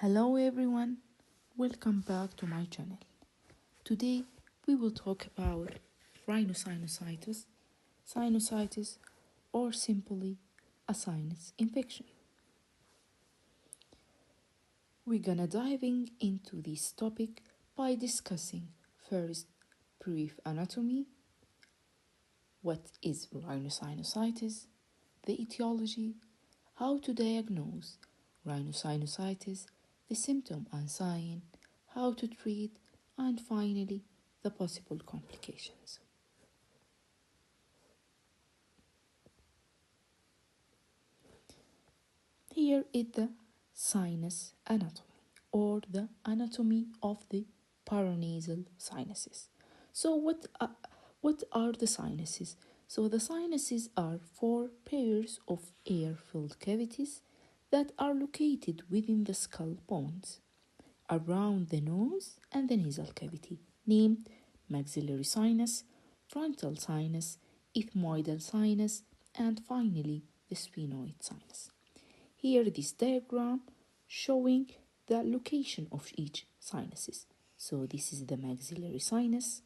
Hello everyone, welcome back to my channel. Today we will talk about rhinosinusitis, sinusitis, or simply a sinus infection. We're gonna diving into this topic by discussing first brief anatomy, what is rhinosinusitis, the etiology, how to diagnose rhinosinusitis, the symptom and sign, how to treat, and finally, the possible complications. Here is the sinus anatomy, or the anatomy of the paranasal sinuses. So what are the sinuses? So the sinuses are four pairs of air-filled cavities that are located within the skull bones, around the nose and the nasal cavity, named maxillary sinus, frontal sinus, ethmoidal sinus, and finally the sphenoid sinus. Here this diagram showing the location of each sinuses. So this is the maxillary sinus,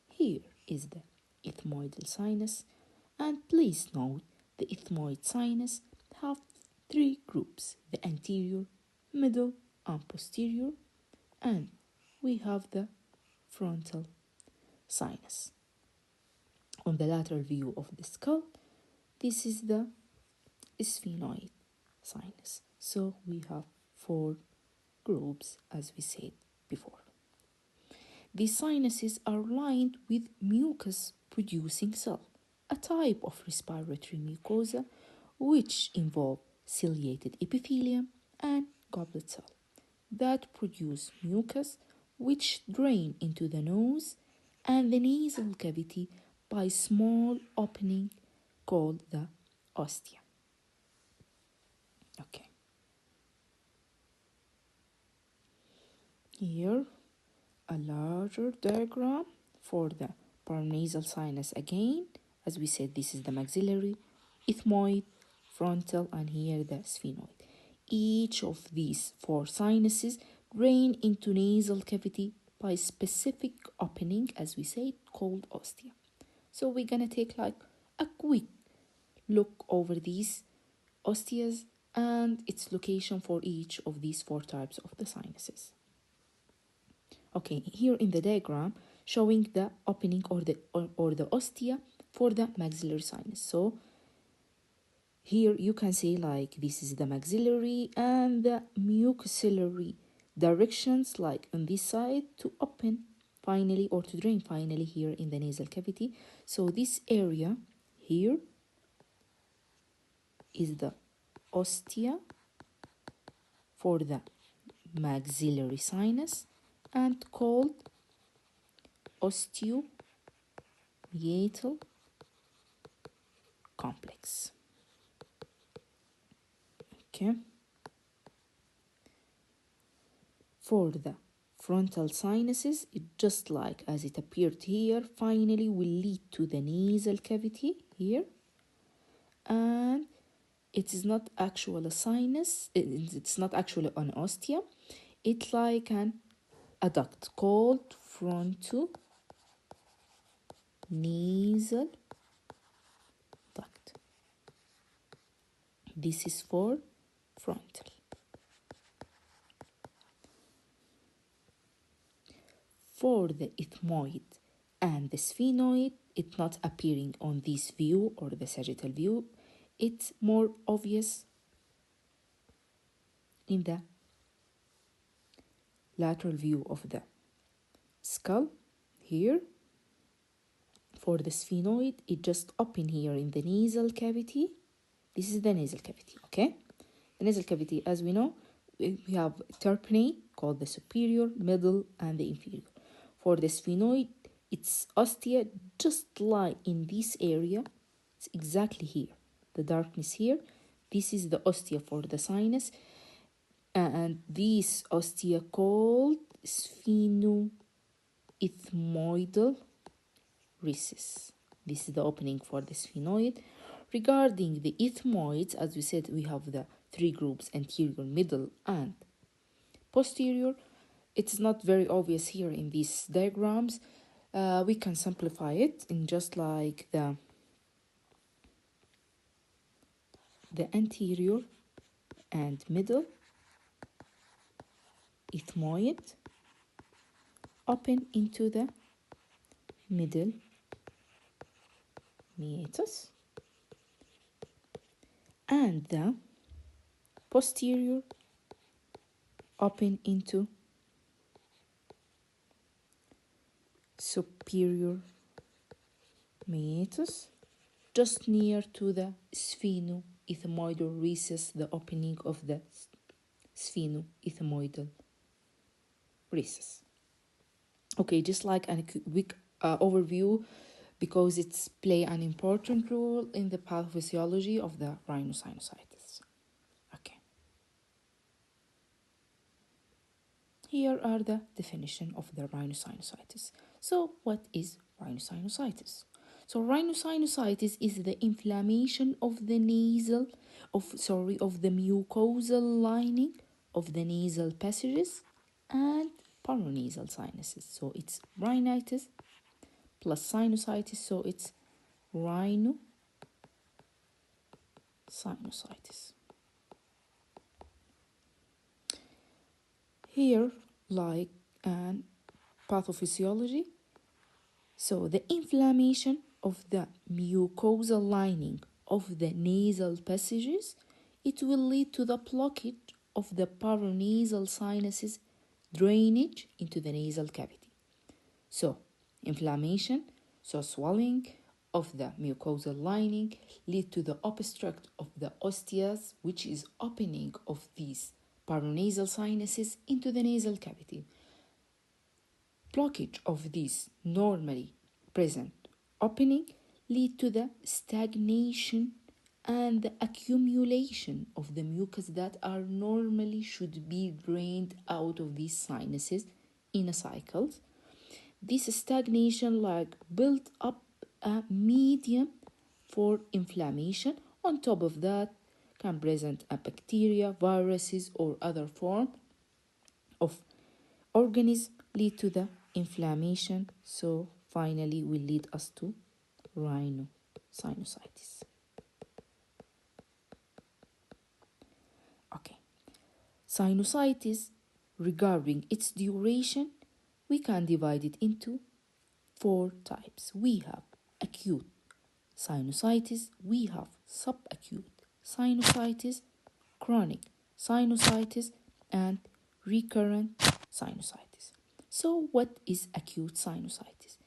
here is the ethmoidal sinus, and please note the ethmoid sinus have three groups, the anterior, middle, and posterior, and we have the frontal sinus. On the lateral view of the skull, this is the sphenoid sinus. So we have four groups as we said before. These sinuses are lined with mucus producing cell, a type of respiratory mucosa which involve ciliated epithelium and goblet cell that produce mucus which drain into the nose and the nasal cavity by small opening called the ostia. Okay. Here a larger diagram for the paranasal sinus again. As we said, this is the maxillary, ethmoid, frontal, and here the sphenoid. Each of these four sinuses drain into nasal cavity by specific opening, as we said, called ostia. So we're gonna take like a quick look over these ostias and its location for each of these four types of the sinuses. Okay, here in the diagram showing the opening or the ostia for the maxillary sinus. So here you can see like this is the maxillary and the mucociliary directions, like on this side to open finally or to drain finally here in the nasal cavity. So this area here is the ostia for the maxillary sinus and called osteomeatal complex. Okay. For the frontal sinuses, it just like as it appeared here, finally will lead to the nasal cavity here, and it is not actually a sinus, it's not actually an ostia, it's like a duct called frontonasal duct. This is for frontal. For the ethmoid and the sphenoid, it's not appearing on this view or the sagittal view. It's more obvious in the lateral view of the skull here. For the sphenoid, it just open here in the nasal cavity. This is the nasal cavity, okay? The nasal cavity, as we know, we have terpene called the superior, middle, and the inferior. For the sphenoid, its ostia just lie in this area. It's exactly here. The darkness here. This is the ostia for the sinus. And this ostia called sphenoethmoidal recess. This is the opening for the sphenoid. Regarding the ethmoids, as we said, we have the three groups, anterior, middle, and Posterior, it's not very obvious here in these diagrams. We can simplify it in just like the anterior and middle ethmoid open into the middle meatus, and the posterior open into superior meatus, just near to the sphenoethmoidal recess, the opening of the sphenoethmoidal recess. Okay, just like a quick overview, because it's play an important role in the pathophysiology of the rhinosinusitis. Okay. Here are the definition of the rhinosinusitis. So, what is rhinosinusitis? So, rhinosinusitis is the inflammation of the of the mucosal lining of the nasal passages and paranasal sinuses. So, it's rhinitis plus sinusitis, so it's rhinosinusitis. Here, like an pathophysiology, so the inflammation of the mucosal lining of the nasal passages, it will lead to the blockage of the paranasal sinuses drainage into the nasal cavity. So, inflammation, so swelling of the mucosal lining lead to the obstruct of the ostias, which is opening of these paranasal sinuses into the nasal cavity. Blockage of this normally present opening lead to the stagnation and the accumulation of the mucus that are normally should be drained out of these sinuses in a cycle. This stagnation like built up a medium for inflammation. On top of that can present a bacteria, viruses, or other form of organism lead to the inflammation. So finally will lead us to rhinosinusitis. Okay. Sinusitis, regarding its duration, we can divide it into 4 types. We have acute sinusitis, we have subacute sinusitis, chronic sinusitis, and recurrent sinusitis. So, what is acute sinusitis?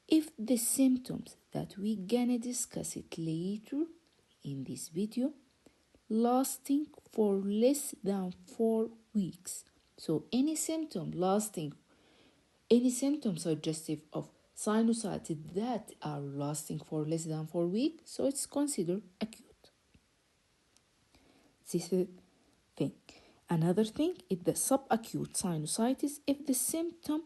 If the symptoms that we gonna discuss it later in this video lasting for less than 4 weeks, so any symptom suggestive of sinusitis that are lasting for less than 4 weeks, so it's considered acute. This is thing. Another thing is the subacute sinusitis. If the symptom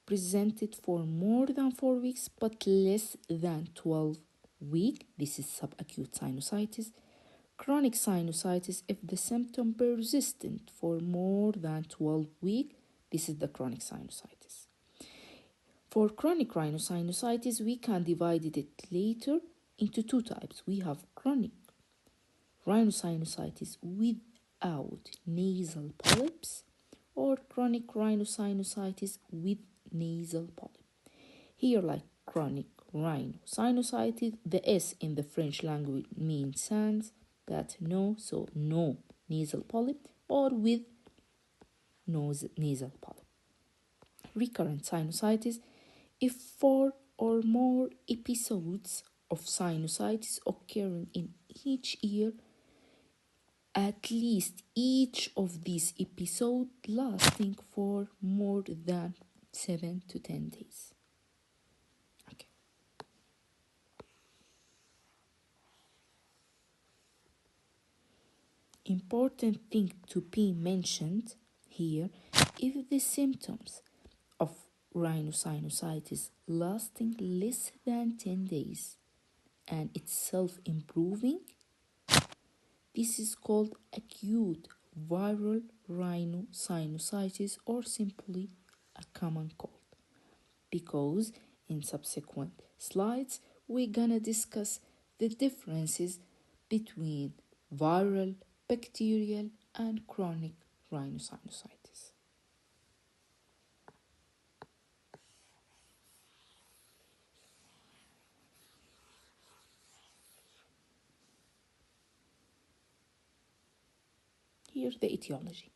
presented for more than 4 weeks but less than 12 weeks, this is subacute sinusitis. Chronic sinusitis, if the symptom persistent for more than 12 weeks, this is the chronic sinusitis. For chronic rhinosinusitis, we can divide it later into 2 types. We have chronic rhinosinusitis without nasal polyps or chronic rhinosinusitis with nasal polyp. Here, like chronic rhinosinusitis, the S in the French language means sans, that no, so no nasal polyp, or with nasal polyp. Recurrent sinusitis, if 4 or more episodes of sinusitis occurring in each ear, at least each of these episodes lasting for more than 7 to 10 days. Okay. Important thing to be mentioned here, if the symptoms of rhinosinusitis lasting less than 10 days and it's self-improving, this is called acute viral rhinosinusitis or simply a common cold. Because in subsequent slides, we're gonna discuss the differences between viral, bacterial, and chronic rhinosinusitis. Here's the etiology.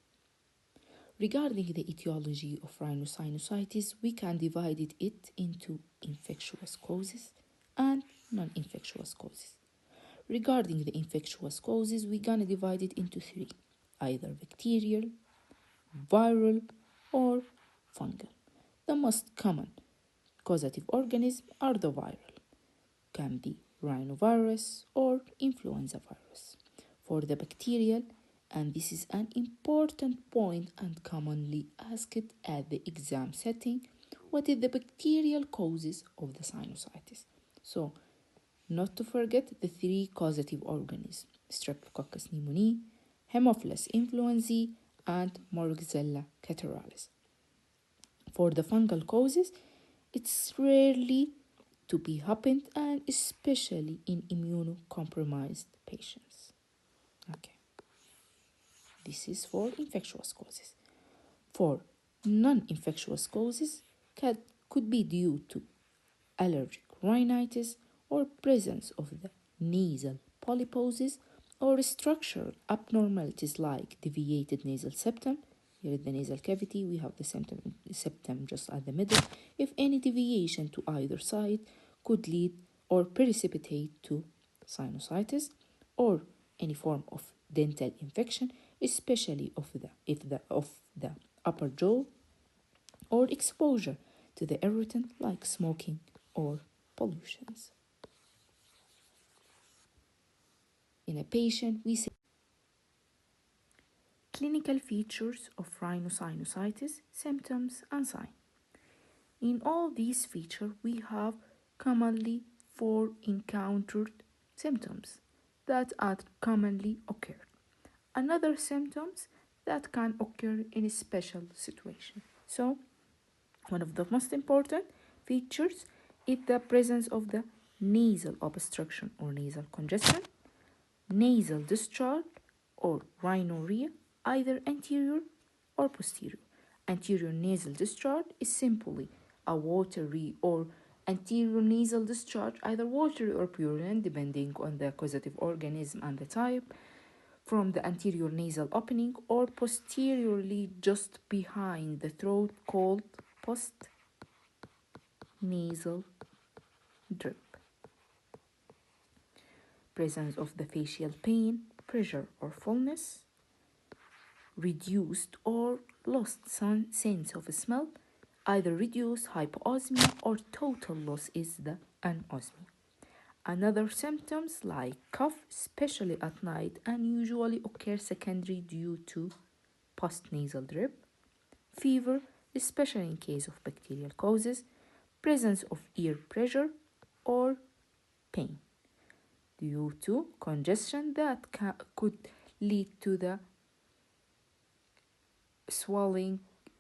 Regarding the etiology of rhinosinusitis, we can divide it into infectious causes and non-infectious causes. Regarding the infectious causes, we're gonna divide it into three, either bacterial, viral, or fungal. The most common causative organisms are the viral, can be rhinovirus or influenza virus. For the bacterial, and this is an important point and commonly asked at the exam setting, what is the bacterial causes of the sinusitis? So, not to forget the three causative organisms, Streptococcus pneumoniae, Haemophilus influenzae, and Moraxella catarrhalis. For the fungal causes, it's rarely to be happened and especially in immunocompromised patients. Okay, this is for infectious causes. For non-infectious causes, could be due to allergic rhinitis or presence of the nasal polyposis or structural abnormalities like deviated nasal septum. Here in the nasal cavity, we have the septum just at the middle. If any deviation to either side could lead or precipitate to sinusitis or any form of dental infection, especially of the upper jaw, or exposure to the irritant like smoking or pollutions. In a patient, we see clinical features of rhinosinusitis, symptoms, and signs. In all these features, we have commonly four encountered symptoms that are commonly occur. Another symptoms that can occur in a special situation. So, one of the most important features is the presence of the nasal obstruction or nasal congestion, nasal discharge or rhinorrhea, either anterior or posterior. Anterior nasal discharge is simply a watery or anterior nasal discharge, either watery or purulent, depending on the causative organism and the type, from the anterior nasal opening, or posteriorly just behind the throat, called post-nasal drip. Presence of the facial pain, pressure or fullness, reduced or lost sense of smell, either reduced hypoosmia or total loss is the anosmia. Another symptoms like cough, especially at night, and usually occur secondary due to postnasal drip, fever, especially in case of bacterial causes, presence of ear pressure or pain due to congestion that could lead to the swelling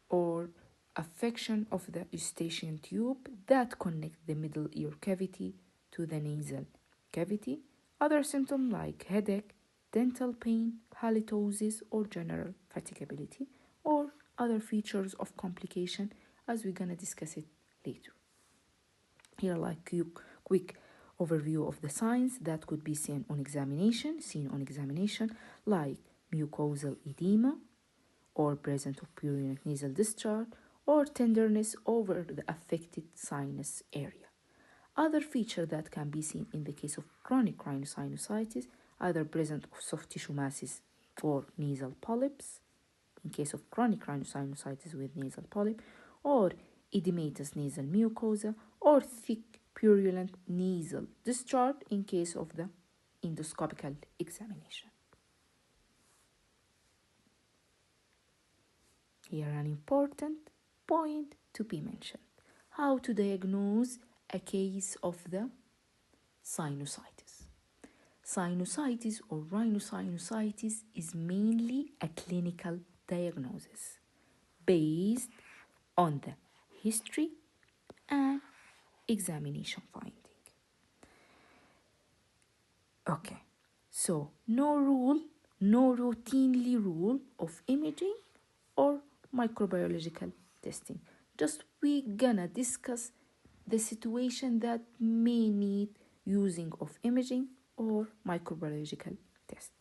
or affection of the eustachian tube that connect the middle ear cavity to the nasal cavity. Other symptoms like headache, dental pain, halitosis, or general fatigability, or other features of complication as we're gonna discuss it later. Here are like quick overview of the signs that could be seen on examination, like mucosal edema, or presence of purulent nasal discharge, or tenderness over the affected sinus area. Other feature that can be seen in the case of chronic rhinosinusitis, either presence of soft tissue masses or nasal polyps, in case of chronic rhinosinusitis with nasal polyp, or edematous nasal mucosa, or thick purulent nasal discharge in case of the endoscopical examination. Here an important point to be mentioned: how to diagnose a case of the sinusitis. Sinusitis or rhinosinusitis is mainly a clinical diagnosis based on the history and examination finding. Okay, so no routinely rule of imaging or microbiological testing. Just we gonna discuss the situation that may need using of imaging or microbiological test.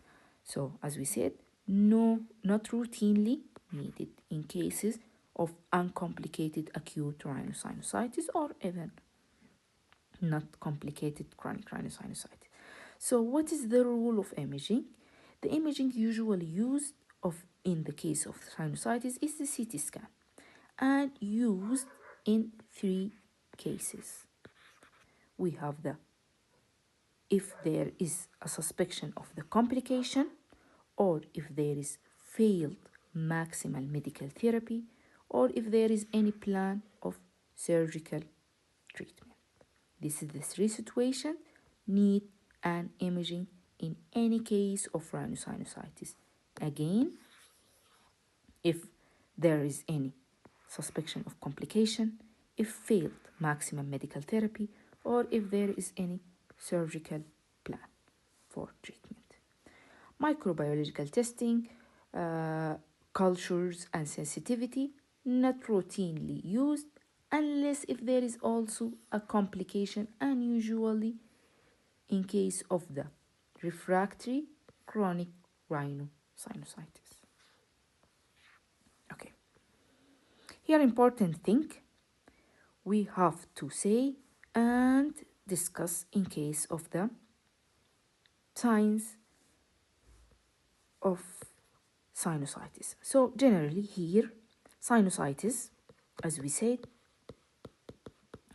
So as we said, no, not routinely needed in cases of uncomplicated acute rhinosinusitis or even not complicated chronic rhinosinusitis. So what is the role of imaging? The imaging usually used in the case of sinusitis is the CT scan and used in three cases. We have if there is a suspicion of the complication or if there is failed maximal medical therapy or if there is any plan of surgical treatment. This is the three situations need an imaging in any case of rhinosinusitis. Again, if there is any suspicion of complication, if failed maximum medical therapy, or if there is any surgical plan for treatment. Microbiological testing, cultures and sensitivity, not routinely used unless if there is also a complication and usually in case of the refractory chronic rhinosinusitis. Okay. Here important thing we have to say and discuss in case of the signs of sinusitis. So generally here sinusitis, as we said,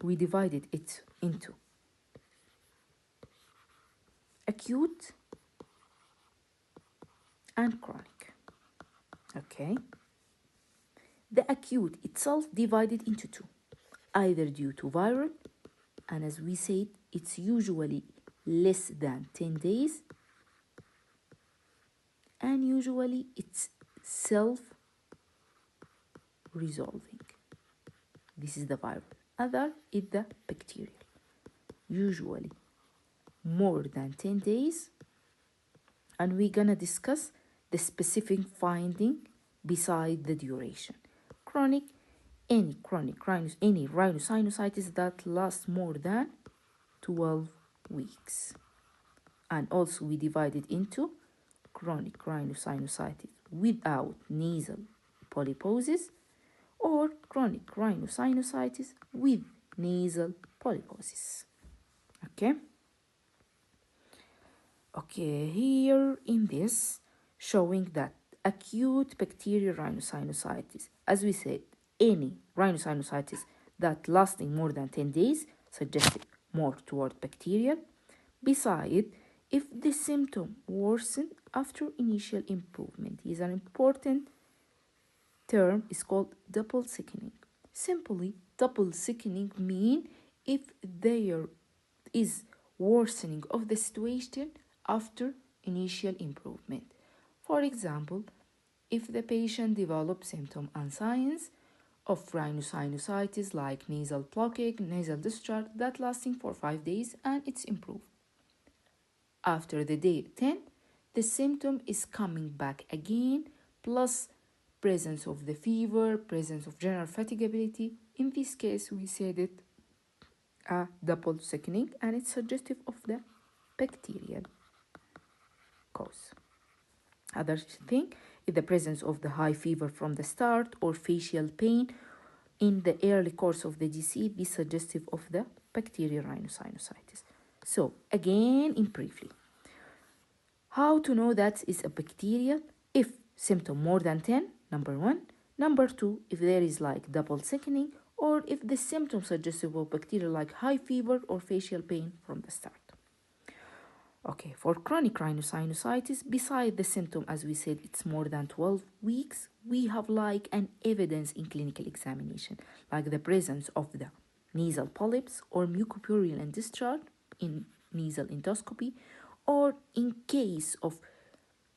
we divided it into acute and chronic. Okay. The acute itself divided into two, either due to viral, and as we said, it's usually less than 10 days, and usually it's self-resolving. This is the viral. Other is the bacterial. Usually more than 10 days, and we're gonna discuss the specific finding beside the duration. Chronic, any rhinosinusitis that lasts more than 12 weeks. And also we divide it into chronic rhinosinusitis without nasal polyposis or chronic rhinosinusitis with nasal polyposis. Okay, here in this showing that acute bacterial rhinosinusitis, as we said, any rhinosinusitis that lasting more than 10 days suggested more toward bacterial. Beside, if the symptom worsened after initial improvement, is an important term is called double sickening. Simply, double sickening mean if there is worsening of the situation after initial improvement. For example, if the patient develops symptom and signs of rhinosinusitis like nasal blockage, nasal discharge that lasting for 5 days and it's improved. After the day 10, the symptom is coming back again, plus presence of the fever, presence of general fatigability. In this case, we said it a double sickening, and it's suggestive of the bacterial cause. Other thing is the presence of the high fever from the start or facial pain in the early course of the disease, be suggestive of the bacterial rhinosinusitis. So again, in briefly, how to know that is a bacterial? If symptom more than 10, number 1. Number 2, if there is like double sickening, or if the symptom suggestive of bacterial like high fever or facial pain from the start. Okay, for chronic rhinosinusitis, beside the symptom, as we said, it's more than 12 weeks, we have like an evidence in clinical examination, like the presence of the nasal polyps or mucopurulent discharge in nasal endoscopy, or in case of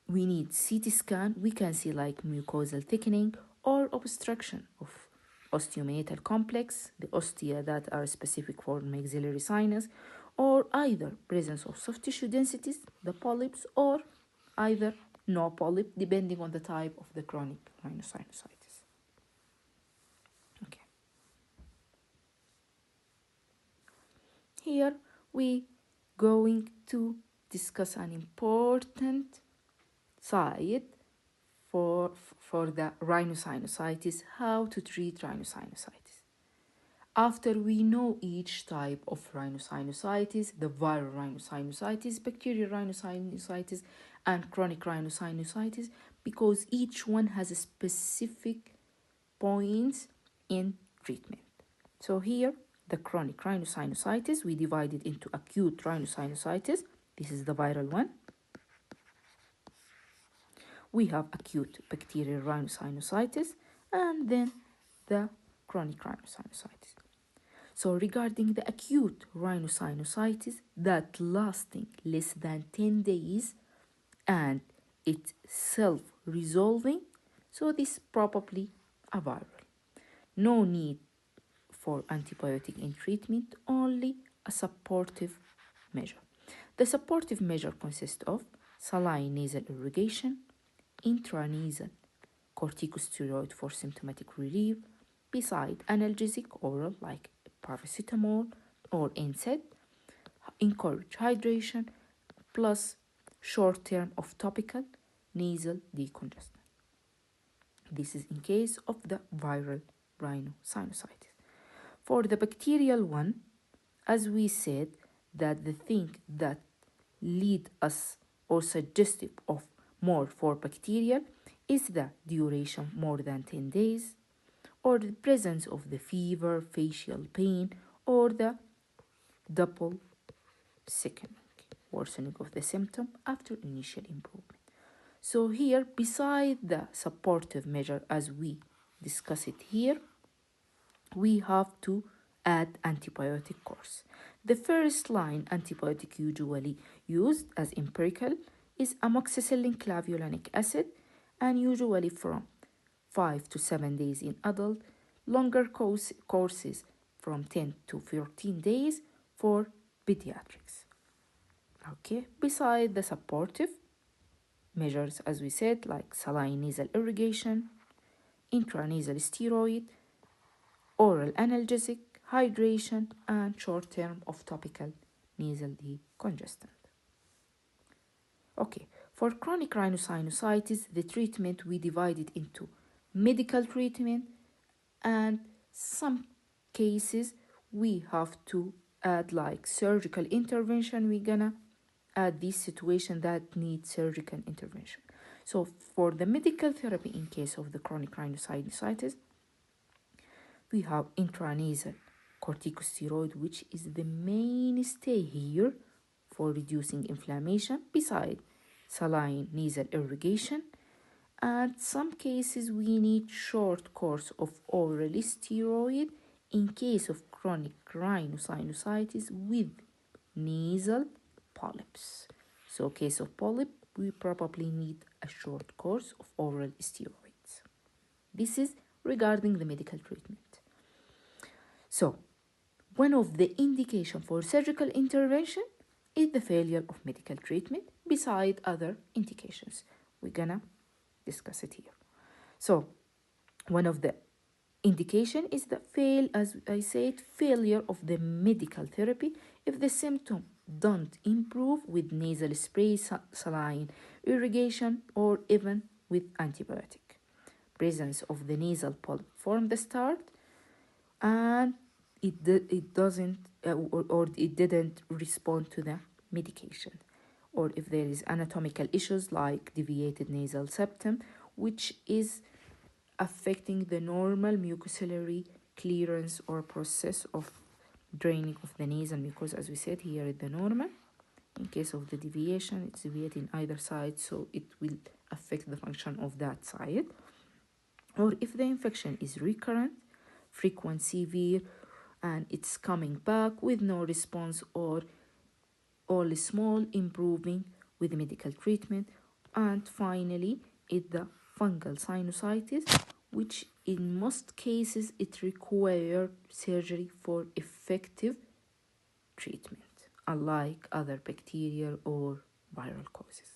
we need CT scan. We can see like mucosal thickening or obstruction of osteomeatal complex, the ostia that are specific for maxillary sinus, or either presence of soft tissue densities, the polyps, or either no polyp, depending on the type of the chronic rhinosinusitis. Okay. Here we going to discuss an important side for the rhinosinusitis, how to treat rhinosinusitis. After we know each type of rhinosinusitis, the viral rhinosinusitis, bacterial rhinosinusitis, and chronic rhinosinusitis, because each one has a specific points in treatment. So here, the chronic rhinosinusitis, we divide it into acute rhinosinusitis. This is the viral one. We have acute bacterial rhinosinusitis, and then the chronic rhinosinusitis. So regarding the acute rhinosinusitis that lasting less than 10 days and it's self-resolving, so this probably a viral. No need for antibiotic in treatment, only a supportive measure. The supportive measure consists of saline nasal irrigation, intranasal corticosteroid for symptomatic relief, beside analgesic oral like paracetamol or NSAID, encourage hydration, plus short-term of topical nasal decongestant. This is in case of the viral rhinosinusitis. For the bacterial one, as we said, that the thing that lead us or suggestive of more for bacterial is the duration more than 10 days, or the presence of the fever, facial pain, or the double sickening, worsening of the symptom after initial improvement. So here, beside the supportive measure as we discuss it here, we have to add antibiotic course. The first line antibiotic usually used as empirical is amoxicillin clavulanic acid, and usually from 5 to 7 days in adult, longer courses from 10 to 14 days for pediatrics. Okay, beside the supportive measures, as we said, like saline nasal irrigation, intranasal steroid, oral analgesic, hydration, and short-term of topical nasal decongestant. Okay, for chronic rhinosinusitis, the treatment we divide it into medical treatment, and some cases we have to add like surgical intervention. We're gonna add this situation that needs surgical intervention. So for the medical therapy in case of the chronic rhinosinusitis, we have intranasal corticosteroid, which is the mainstay here for reducing inflammation, beside saline nasal irrigation. And some cases we need short course of oral steroid in case of chronic rhinosinusitis with nasal polyps. So case of polyp, we probably need a short course of oral steroids. This is regarding the medical treatment. So, one of the indication for surgical intervention is the failure of medical treatment beside other indications. We're gonna discuss it here. So, one of the indication is the as I said, failure of the medical therapy if the symptom don't improve with nasal spray, saline irrigation, or even with antibiotic. Presence of the nasal polyp from the start, and it doesn't or it didn't respond to the medication, or if there is anatomical issues like deviated nasal septum, which is affecting the normal mucociliary clearance or process of draining of the nasal mucosa. As we said, here is the normal. In case of the deviation, it's deviating either side, so it will affect the function of that side. Or if the infection is recurrent, frequent, severe, and it's coming back with no response, or only small improving with medical treatment, And finally, is the fungal sinusitis, which in most cases it requires surgery for effective treatment, unlike other bacterial or viral causes.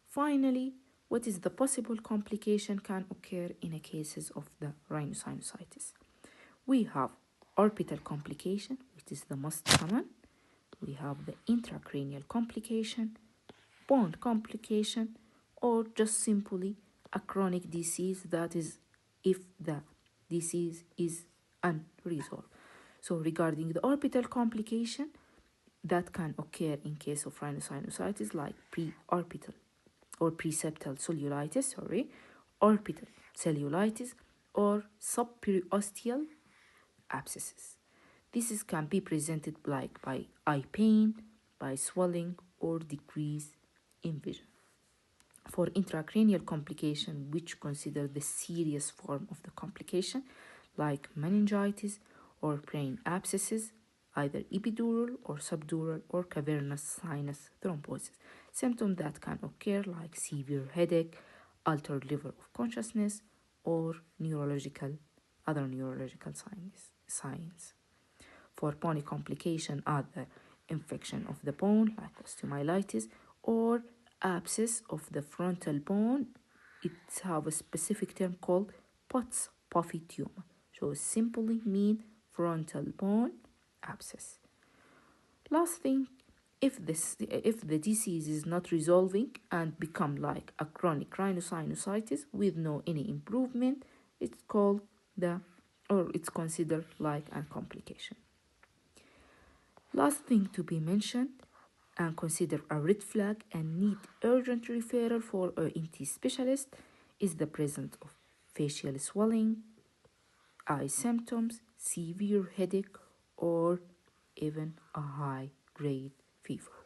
Finally, what is the possible complication can occur in a cases of the rhinosinusitis? We have orbital complication, which is the most common. We have the intracranial complication, bone complication, or just simply a chronic disease, that is if the disease is unresolved. So regarding the orbital complication, that can occur in case of rhinosinusitis like preorbital or preseptal cellulitis, orbital cellulitis, or subperiosteal abscesses. Can be presented like by eye pain, by swelling, or decrease in vision. For intracranial complication, which consider the serious form of the complication, like meningitis or brain abscesses, either epidural or subdural or cavernous sinus thrombosis. Symptoms that can occur like severe headache, altered level of consciousness, or other neurological signs. For bony complication are the infection of the bone like osteomyelitis or abscess of the frontal bone. It have a specific term called Pott's puffy tumor. So simply mean frontal bone abscess. Last thing, if the disease is not resolving and become like a chronic rhinosinusitis with no any improvement, it's called it's considered like a complication. Last thing to be mentioned and consider a red flag and need urgent referral for an ENT specialist is the presence of facial swelling, eye symptoms, severe headache, or even a high grade fever.